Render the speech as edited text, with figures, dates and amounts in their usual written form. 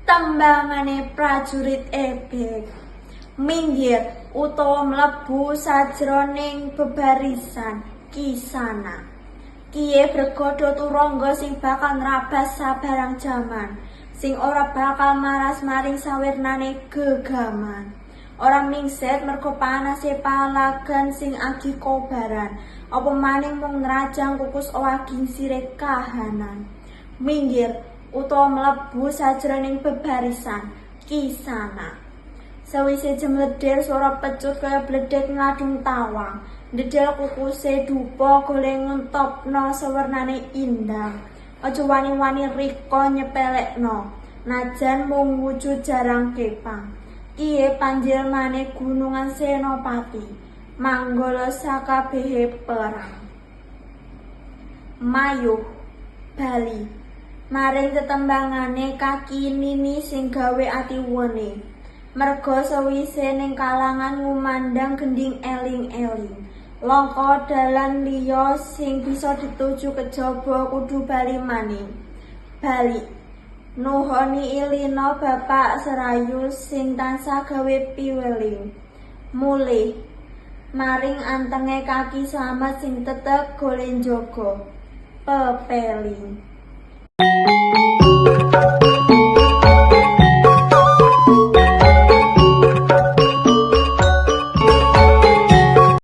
Tembangane prajurit ebek minggir utawa mlebu sajroning bebarisan kisana. Kiye bergodo turangga sing bakal nrabas sabarang jaman, sing ora bakal maras maring sawirnane gegaman. Ora mingset mergo panase palagan sing agi kobaran, apa maning mung nrajang kukus owaging sire kahanan. Minggir utawa mlebu sajroning bebarisan kisana. Sawise jemledher swara pecut kaya bledhek ngadung tawang, ndedel kukuse dupa goleng ngentopno sawernane indang. Aja wani-wani rika nyepelekno, najan mung wujud jarang kepang. Kiye panjelmane gunungan Senopati, manggala sakabehe perang. Mayuh Bali maring tetembangane kaki nini sing gawe ati wene, merga sawise ning kalangan ngumandang gending eling-eling. Langka dalan liya sing bisa dituju kejaba kudu bali maning. Bali nuhoni ilina bapak serayu sing tansah gawe piweling. Mulih maring antenge kaki slamet sing tetep golek njaga pepeling.